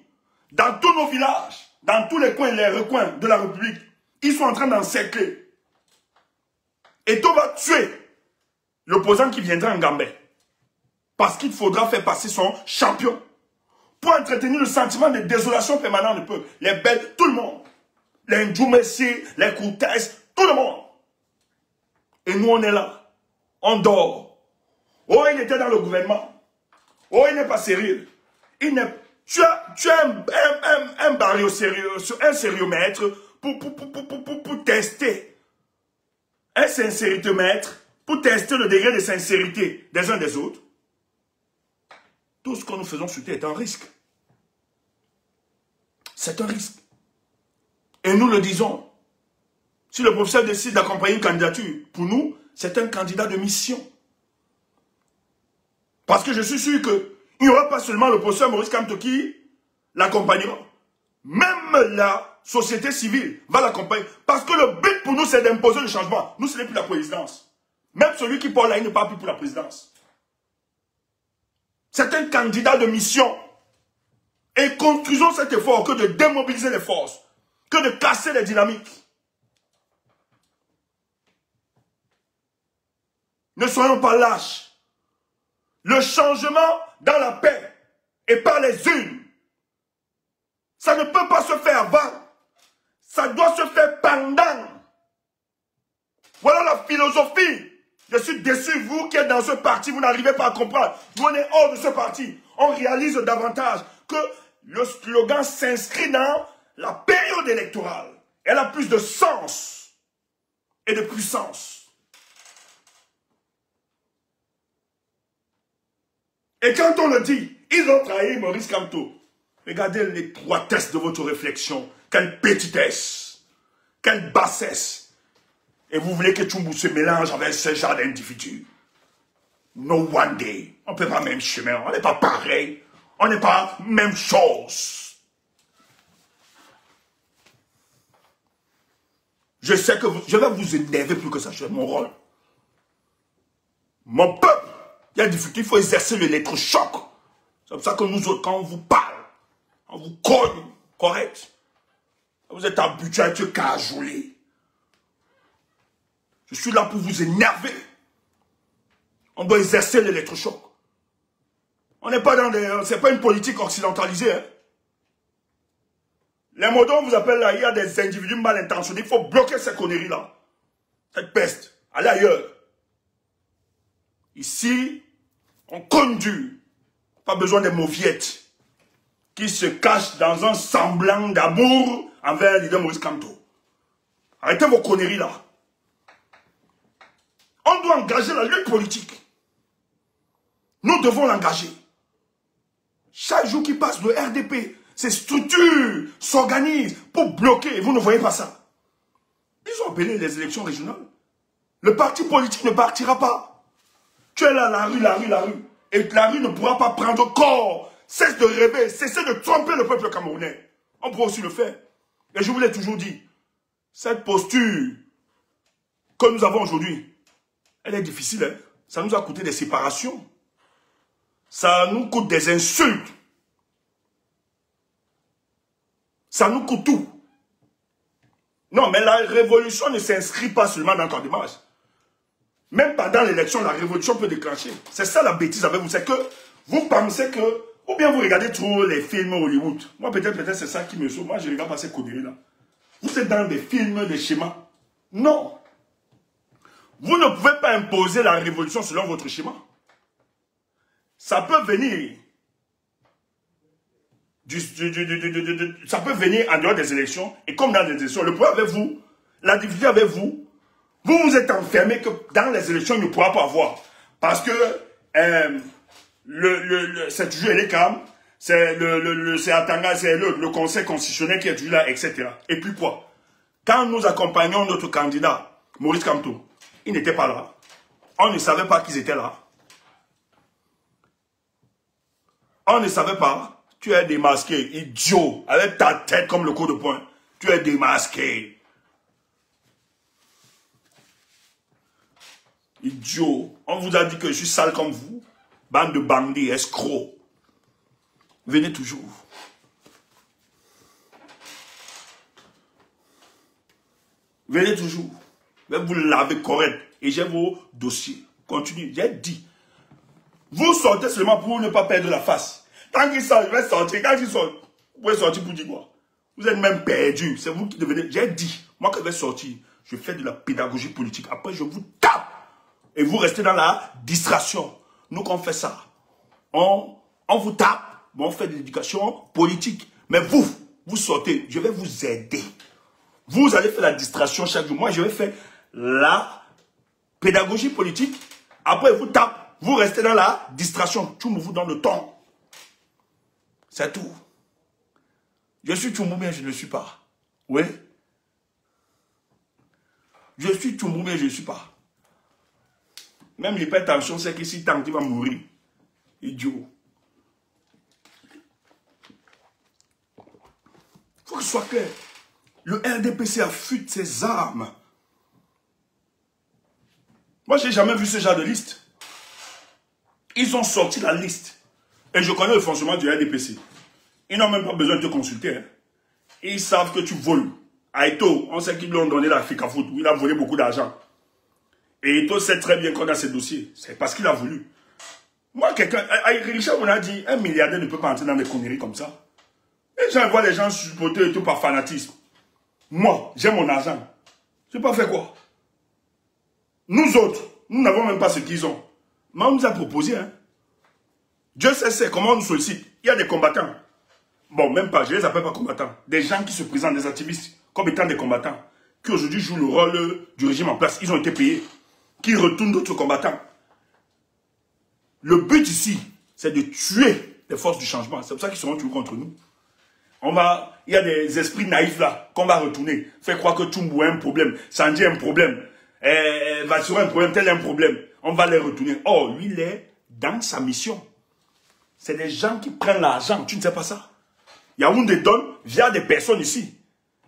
Dans tous nos villages, dans tous les coins et les recoins de la République, ils sont en train d'encercler. Et tout va tuer l'opposant qui viendra en Gambais. Parce qu'il faudra faire passer son champion. Pour entretenir le sentiment de désolation permanente du peuple. Les belles, tout le monde. Les Ndjoumessi, les Koutès, tout le monde. Et nous on est là. On dort. Oh, il était dans le gouvernement. Oh, il n'est pas sérieux. Il n'est... Tu as un baril au sérieux, un sérieux-mètre pour tester. Un sincérité-mètre pour tester le degré de sincérité des uns des autres. Tout ce que nous faisons sur terre est un risque. C'est un risque. Et nous le disons. Si le professeur décide d'accompagner une candidature, pour nous, c'est un candidat de mission. Parce que je suis sûr qu'il n'y aura pas seulement le professeur Maurice Kamto qui l'accompagnera. Même la société civile va l'accompagner. Parce que le but pour nous, c'est d'imposer le changement. Nous, ce n'est plus la présidence. Même celui qui parle là, il ne parle plus pour la présidence. C'est un candidat de mission. Et construisons cet effort que de démobiliser les forces, que de casser les dynamiques. Ne soyons pas lâches. Le changement dans la paix et par les unes, ça ne peut pas se faire avant. Ça doit se faire pendant. Voilà la philosophie. Je suis déçu, vous qui êtes dans ce parti, vous n'arrivez pas à comprendre. Nous, on est hors de ce parti. On réalise davantage que le slogan s'inscrit dans la période électorale. Elle a plus de sens et de puissance. Et quand on le dit, ils ont trahi Maurice Kamto. Regardez l'étroitesse de votre réflexion. Quelle petitesse. Quelle bassesse. Et vous voulez que Tchoumbou se mélange avec ce genre d'individus. No one day. On ne peut pas même chemin. On n'est pas pareil. On n'est pas même chose. Je sais que je vais vous énerver plus que ça. C'est mon rôle. Mon peuple, il y a des difficultés, il faut exercer l'électrochoc. C'est pour ça que nous autres, quand on vous parle, on vous cogne, correct? Vous êtes habitués à être cajolés. Je suis là pour vous énerver. On doit exercer l'électrochoc. On n'est pas dans des... C'est pas une politique occidentalisée. Hein? Les mots dont on vous appelle là, il y a des individus mal intentionnés. Il faut bloquer ces conneries-là. Cette peste. Allez ailleurs. Ici, on conduit. Pas besoin des mauviettes qui se cachent dans un semblant d'amour envers le leader Maurice Kamto. Arrêtez vos conneries là. On doit engager la lutte politique. Nous devons l'engager. Chaque jour qui passe, le RDP, ces structures s'organisent pour bloquer. Vous ne voyez pas ça. Ils ont appelé les élections régionales. Le parti politique ne partira pas. Tu es là, la rue, la rue, la rue. Et la rue ne pourra pas prendre corps. Cesse de rêver, cessez de tromper le peuple camerounais. On pourra aussi le faire. Et je vous l'ai toujours dit, cette posture que nous avons aujourd'hui, elle est difficile. Hein? Ça nous a coûté des séparations. Ça nous coûte des insultes. Ça nous coûte tout. Non, mais la révolution ne s'inscrit pas seulement dans ton démarche. Même pendant l'élection, la révolution peut déclencher. C'est ça la bêtise avec vous. C'est que vous pensez que... Ou bien vous regardez trop les films Hollywood. Moi, peut-être c'est ça qui me sauve. Moi, je regarde pas ces conneries-là. Vous êtes dans des films, des schémas. Non. Vous ne pouvez pas imposer la révolution selon votre schéma. Ça peut venir. Ça peut venir en dehors des élections. Et comme dans les élections, le problème avec vous, la difficulté avec vous, vous vous êtes enfermé que dans les élections, il ne pourra pas avoir. Parce que c'est toujours les calmes, c'est le Conseil constitutionnel qui est toujours là, etc. Et puis quoi? Quand nous accompagnons notre candidat, Maurice Kamto, il n'était pas là. On ne savait pas qu'ils étaient là. On ne savait pas. Tu es démasqué, idiot, avec ta tête comme le coup de poing. Tu es démasqué. Idiot. On vous a dit que je suis sale comme vous. Bande de bandits, escrocs. Venez toujours. Venez toujours. Je vais vous laver correct. Et j'ai vos dossiers. Continuez. J'ai dit. Vous sortez seulement pour ne pas perdre la face. Tant qu'ils sortent, je vais sortir. Quand ils sortent, vous pouvez sortir pour dire quoi? Vous êtes même perdu. C'est vous qui devenez... J'ai dit. Moi, quand je vais sortir, je fais de la pédagogie politique. Après, je vous tape. Et vous restez dans la distraction. Nous, quand on fait ça, on vous tape, mais on fait de l'éducation politique. Mais vous sortez, je vais vous aider. Vous allez faire la distraction chaque jour. Moi, je vais faire la pédagogie politique. Après, vous tape, vous restez dans la distraction. Tout vous donne le temps. C'est tout. Je suis Tchoumbou, mais je ne le suis pas. Oui. Je suis Tchoumbou, mais je ne le suis pas. Même l'hypertension, c'est que si tant qu'il va mourir. Idiot. Il faut que ce soit clair. Le RDPC affûte ses armes. Moi, je n'ai jamais vu ce genre de liste. Ils ont sorti la liste. Et je connais le fonctionnement du RDPC. Ils n'ont même pas besoin de te consulter. Hein. Ils savent que tu voles. À Eto, on sait qu'ils lui ont donné la FICA foot. Il a volé beaucoup d'argent. Et Eto sait très bien qu'on a ces dossiers. C'est parce qu'il a voulu. Moi, quelqu'un... Richard on a dit, un milliardaire ne peut pas entrer dans des conneries comme ça. Et j'envoie les gens supporter et tout par fanatisme. Moi, j'ai mon argent. Je n'ai pas fait quoi? Nous autres, nous n'avons même pas ce qu'ils ont. Mais on nous a proposé, hein. Dieu sait comment on nous sollicite. Il y a des combattants. Bon, même pas, je ne les appelle pas combattants. Des gens qui se présentent, des activistes, comme étant des combattants, qui aujourd'hui jouent le rôle du régime en place. Ils ont été payés. Qui retournent d'autres combattants. Le but ici, c'est de tuer les forces du changement. C'est pour ça qu'ils seront toujours contre nous. Il y a des esprits naïfs là, qu'on va retourner. Faire croire que Tchoumbou a un problème, Sandy a un problème, Vassou a un problème, tel a un problème. On va les retourner. Oh, lui, il est dans sa mission. C'est des gens qui prennent l'argent. Tu ne sais pas ça? Yaoundé donne via des personnes ici.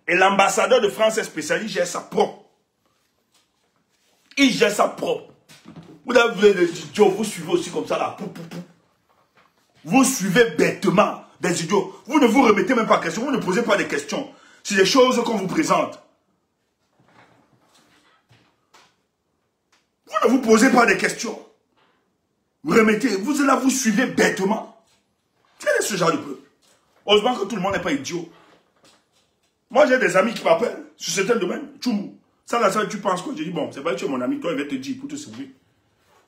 Et l'ambassadeur de France est spécialiste, il gère sa propre. Il gère sa propre. Vous avez des idiots, vous suivez aussi comme ça là. Vous suivez bêtement des idiots. Vous ne vous remettez même pas en question, vous ne posez pas de questions. C'est des choses qu'on vous présente. Vous ne vous posez pas de questions. Vous remettez, vous êtes là, vous suivez bêtement. Quel est ce genre de peuple? Heureusement que tout le monde n'est pas idiot. Moi, j'ai des amis qui m'appellent sur certains domaines. Tchoumou. Ça, là, ça, tu penses quoi? J'ai dit, bon, c'est pas que tu es mon ami, toi, il va te dire pour te sauver.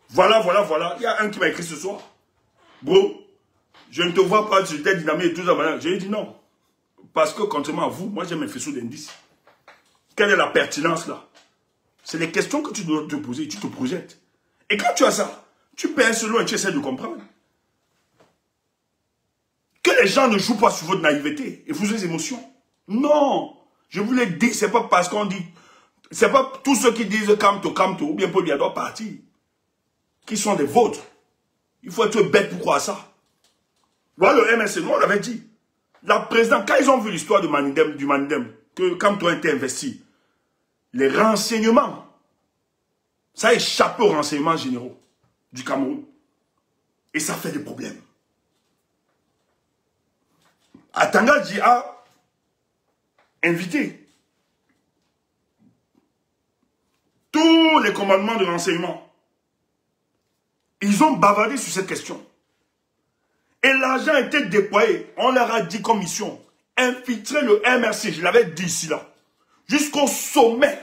Voilà, voilà, voilà. Il y a un qui m'a écrit ce soir. Bro, je ne te vois pas, tu t'es dynamique et tout ça. J'ai dit non. Parce que, contrairement à vous, moi, j'ai mes faisceaux d'indices. Quelle est la pertinence, là? C'est les questions que tu dois te poser, tu te projettes. Et quand tu as ça, tu perds selon et tu essaies de comprendre. Que les gens ne jouent pas sur votre naïveté et vos émotions. Non. Je vous l'ai dit, c'est pas parce qu'on dit... C'est pas tous ceux qui disent Kamto, ou bien Paul Biya doit partir, qui sont des vôtres. Il faut être bête pour croire ça. Voilà le MSC, nous on l'avait dit. La présidente, quand ils ont vu l'histoire du Manidem, que Kamto a été investi, les renseignements, ça a échappé aux renseignements généraux du Cameroun. Et ça fait des problèmes. Atanga Dji a invité tous les commandements de renseignement. Ils ont bavardé sur cette question. Et l'argent a été déployé. On leur a dit comme mission, infiltrer le MRC, je l'avais dit ici là, jusqu'au sommet,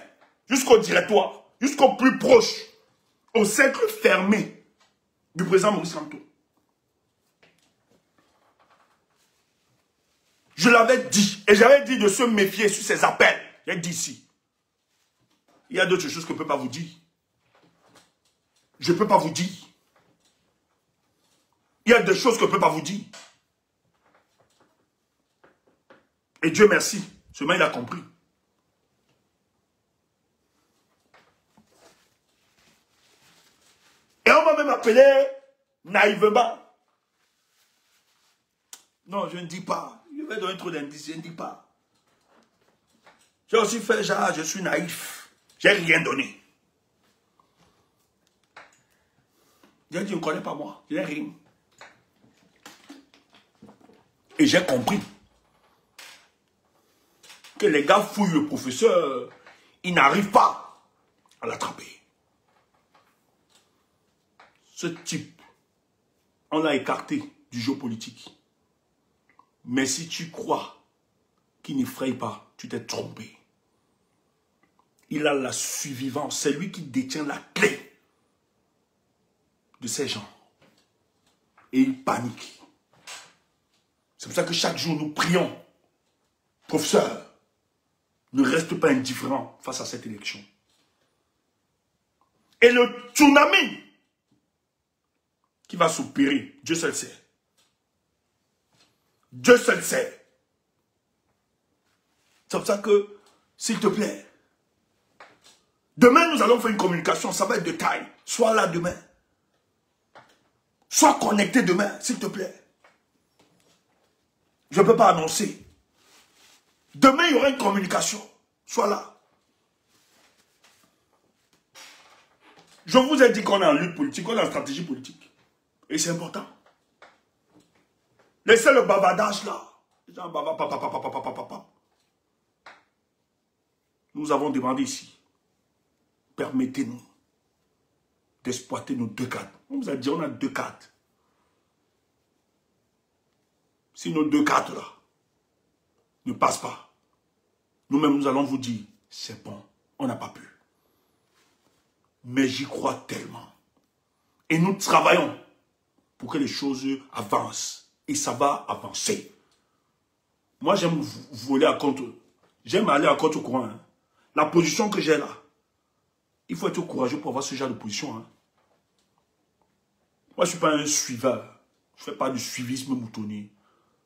jusqu'au directoire, jusqu'au plus proche, au cercle fermé du président Maurice Kamto. Je l'avais dit, et j'avais dit de se méfier sur ces appels. J'ai dit ici. Il y a d'autres choses que je ne peux pas vous dire. Je ne peux pas vous dire. Il y a des choses que je ne peux pas vous dire. Et Dieu merci, seulement il a compris. Et on m'a même appelé naïvement. Non, je ne dis pas. Je vais donner trop d'indices, je ne dis pas. J'ai aussi fait genre, je suis naïf. J'ai rien donné. J'ai dit, on ne connaît pas moi. Je n'ai rien. Et j'ai compris que les gars fouillent le professeur. Ils n'arrivent pas à l'attraper. Ce type, on l'a écarté du jeu politique. Mais si tu crois qu'il n'effraie pas, tu t'es trompé. Il a la survivance. C'est lui qui détient la clé de ces gens. Et il panique. C'est pour ça que chaque jour nous prions. Professeur, ne reste pas indifférent face à cette élection. Et le tsunami qui va s'opérer, Dieu seul sait. Dieu seul sait. C'est pour ça que, s'il te plaît, demain nous allons faire une communication, ça va être de taille. Sois là demain. Sois connecté demain, s'il te plaît. Je ne peux pas annoncer. Demain, il y aura une communication. Sois là. Je vous ai dit qu'on est en lutte politique, qu'on est en stratégie politique. Et c'est important. Laissez le bavardage là. Les gens bavardent, papa. Nous avons demandé ici. Permettez-nous d'exploiter nos 2 cartes. On vous a dit, on a 2 cartes. Si nos 2 cartes là ne passent pas, nous-mêmes nous allons vous dire, c'est bon, on n'a pas pu. Mais j'y crois tellement. Et nous travaillons pour que les choses avancent. Et ça va avancer. Moi, j'aime voler à contre. J'aime aller à contre-courant. Hein. La position que j'ai là, il faut être courageux pour avoir ce genre de position. Hein. Moi, je ne suis pas un suiveur. Je ne fais pas du suivisme moutonnier.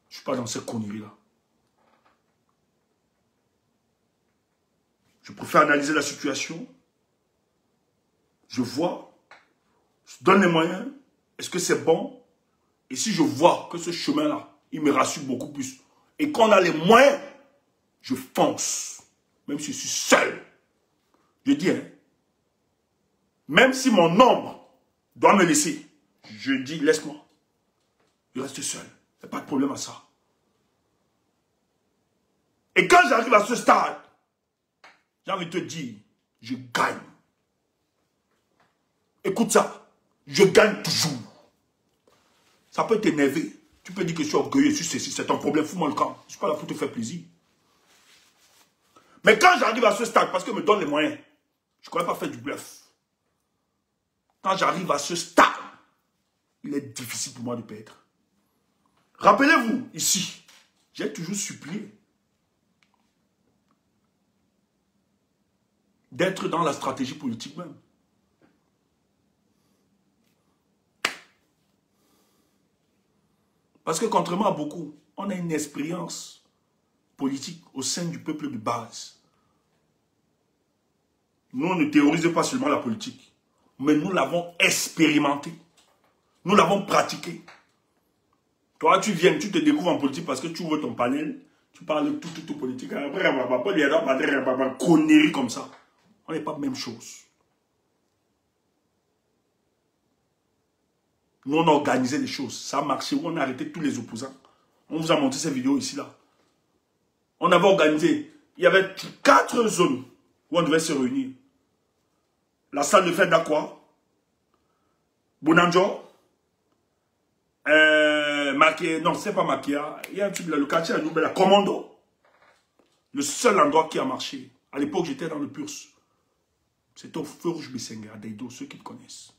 Je ne suis pas dans ces conneries-là. Je préfère analyser la situation. Je vois. Je donne les moyens. Est-ce que c'est bon? Et si je vois que ce chemin-là, il me rassure beaucoup plus. Et qu'on a les moyens, je fonce. Même si je suis seul. Je dis, hein, même si mon ombre doit me laisser. Je dis, laisse-moi. Je reste seul. Il n'y a pas de problème à ça. Et quand j'arrive à ce stade, j'ai envie de te dire, je gagne. Écoute ça, je gagne toujours. Ça peut t'énerver. Tu peux dire que je suis orgueilleux, c'est ton problème, fous-moi le camp. Je ne suis pas là pour te faire plaisir. Mais quand j'arrive à ce stade, parce que me donne les moyens, je ne connais pas faire du bluff. Quand j'arrive à ce stade, il est difficile pour moi de perdre. Rappelez-vous, ici, j'ai toujours supplié d'être dans la stratégie politique même. Parce que contrairement à beaucoup, on a une expérience politique au sein du peuple de base. Nous, on ne théorise pas seulement la politique, mais nous l'avons expérimenté. Nous l'avons pratiqué. Toi, tu viens, tu te découvres en politique parce que tu ouvres ton panel, tu parles tout politique. Après, il y a des conneries comme ça. On n'est pas la même chose. Nous, on a organisé les choses. Ça a marché. On a arrêté tous les opposants. On vous a montré ces vidéos ici, là. On avait organisé. Il y avait 4 zones où on devait se réunir. La salle de fête d'Aqua, Bonanjo, non, c'est pas Makia. Il y a un truc là, le quartier à nous, la Commando. Le seul endroit qui a marché. À l'époque, j'étais dans le PURS. C'était au Feu Rouge Bissenga, à Deido, ceux qui le connaissent.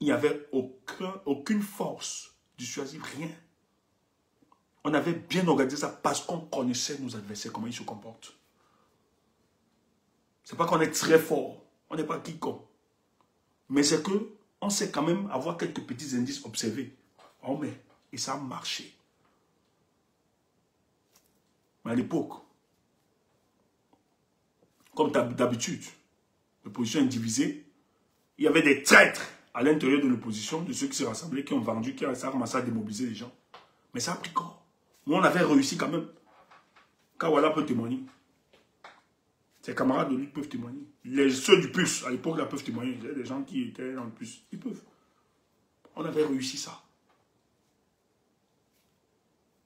Il n'y avait aucune force dissuasive, rien. On avait bien organisé ça parce qu'on connaissait nos adversaires, comment ils se comportent. C'est pas qu'on est très fort, on n'est pas quiconque. Mais c'est que on sait quand même avoir quelques petits indices observés. On met, et ça a marché. Mais à l'époque, comme d'habitude, l'opposition est divisée. Il y avait des traîtres à l'intérieur de l'opposition, de ceux qui se rassemblaient, qui ont vendu, qui ont commencé à démobiliser les gens. Mais ça a pris corps. Nous, on avait réussi quand même. Kawala peut témoigner. Ses camarades de lui peuvent témoigner. Ceux du PUS, à l'époque, là, peuvent témoigner. Il y a des gens qui étaient dans le PUS. Ils peuvent. On avait réussi ça.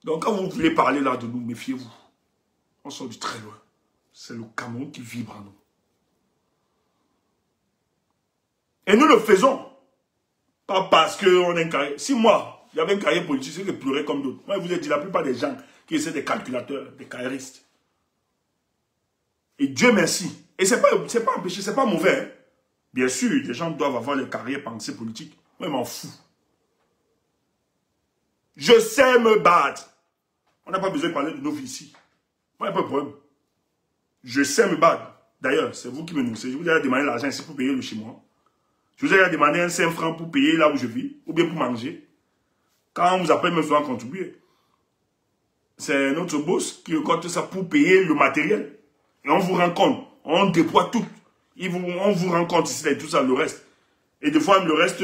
Donc, quand vous voulez parler là de nous, méfiez-vous. On sort du très loin. C'est le Cameroun qui vibre en nous. Et nous le faisons. Pas parce qu'on a une carrière. Si moi, j'avais une carrière politique, c'est que je pleurais comme d'autres. Moi, je vous ai dit, la plupart des gens qui essaient des calculateurs, des carriéristes. Et Dieu merci. Et c'est pas empêché, c'est pas mauvais. Hein. Bien sûr, les gens doivent avoir des carrières pensées politiques. Moi, je m'en fous. Je sais me battre. On n'a pas besoin de parler de nos vies ici. Moi, il n'y a pas de problème. Je sais me battre. D'ailleurs, c'est vous qui me nourrissez. Je vous ai demandé l'argent ici pour payer le chez moi. Je vous ai demandé un 5 francs pour payer là où je vis, ou bien pour manger. Quand on vous appelle, même souvent contribuer. C'est notre boss qui compte ça pour payer le matériel. Et on vous rend compte. On déploie tout. On vous rend compte ici et tout ça, le reste. Et des fois, le reste,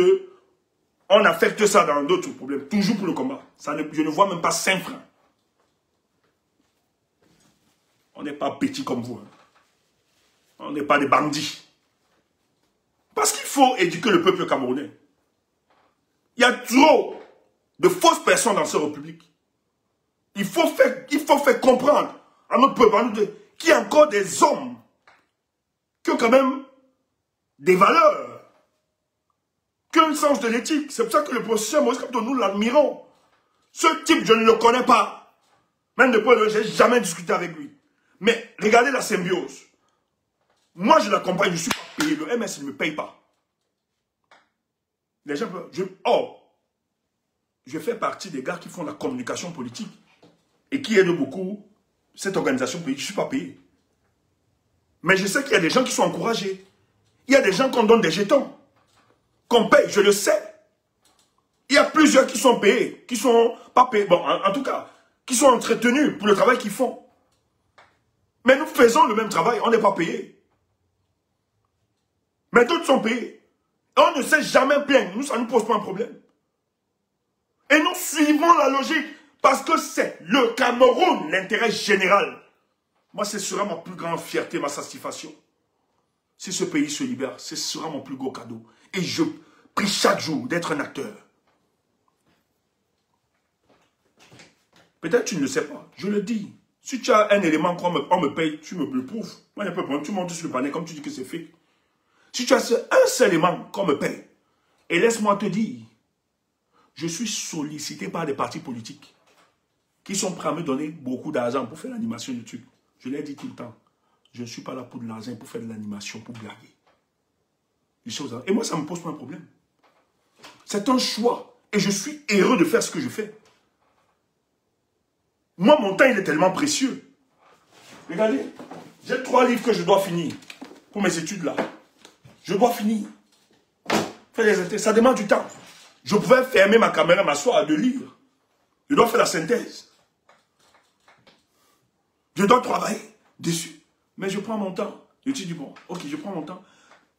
on affecte ça dans d'autres problèmes. Toujours pour le combat. Je ne vois même pas 5 francs. On n'est pas petits comme vous. Hein. On n'est pas des bandits. Parce qu'il faut éduquer le peuple camerounais. Il y a trop de fausses personnes dans cette république. Il faut faire comprendre à notre peuple qu'il y a encore des hommes qui ont quand même des valeurs, qui ont un sens de l'éthique. C'est pour ça que le professeur Moïse Kamto, nous l'admirons. Ce type, je ne le connais pas. Même depuis, je n'ai jamais discuté avec lui. Mais regardez la symbiose. Moi, je l'accompagne, je ne suis pas payé. Le MS ne me paye pas. Les gens peuvent... je fais partie des gars qui font la communication politique et qui aident beaucoup cette organisation politique. Je ne suis pas payé. Mais je sais qu'il y a des gens qui sont encouragés. Il y a des gens qu'on donne des jetons, qu'on paye, je le sais. Il y a plusieurs qui sont payés, qui ne sont pas payés. Bon, en tout cas, qui sont entretenus pour le travail qu'ils font. Mais nous faisons le même travail, on n'est pas payé. Mais d'autres sont payés. On ne sait jamais plaindre. Nous, ça ne nous pose pas un problème. Et nous suivons la logique. Parce que c'est le Cameroun, l'intérêt général. Moi, ce sera ma plus grande fierté, ma satisfaction. Si ce pays se libère, ce sera mon plus gros cadeau. Et je prie chaque jour d'être un acteur. Peut-être tu ne le sais pas, je le dis. Si tu as un élément qu'on me paye, tu me le prouves. Moi, il n'y a pas de problème, tu montes sur le panel comme tu dis que c'est fait. Si tu as un seul élément qu'on me paye, et laisse-moi te dire, je suis sollicité par des partis politiques qui sont prêts à me donner beaucoup d'argent pour faire l'animation YouTube. Je l'ai dit tout le temps. Je ne suis pas là pour de l'argent, pour faire de l'animation, pour blaguer. Et moi, ça ne me pose pas un problème. C'est un choix. Et je suis heureux de faire ce que je fais. Moi, mon temps, il est tellement précieux. Regardez, j'ai 3 livres que je dois finir pour mes études là. Je dois finir. Ça demande du temps. Je pouvais fermer ma caméra, m'asseoir de lire. Je dois faire la synthèse. Je dois travailler dessus. Mais je prends mon temps. Je te dis, bon, ok, je prends mon temps.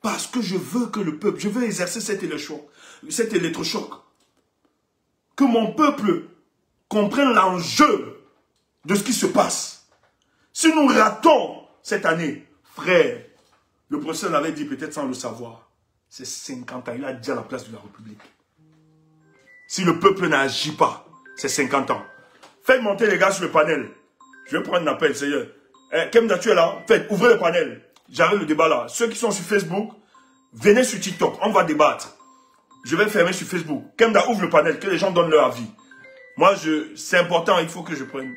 Parce que je veux que le peuple, je veux exercer cet électrochoc. Que mon peuple comprenne l'enjeu de ce qui se passe. Si nous ratons cette année, frère, le professeur l'avait dit peut-être sans le savoir, c'est 50 ans, il a dit à la place de la République. Si le peuple n'agit pas, c'est 50 ans. Faites monter les gars sur le panel. Je vais prendre un appel, Seigneur. Kemda, tu es là? Faites, ouvrez le panel. J'arrête le débat là. Ceux qui sont sur Facebook, venez sur TikTok, on va débattre. Je vais fermer sur Facebook. Kemda, ouvre le panel, que les gens donnent leur avis. Moi, c'est important, il faut que je prenne.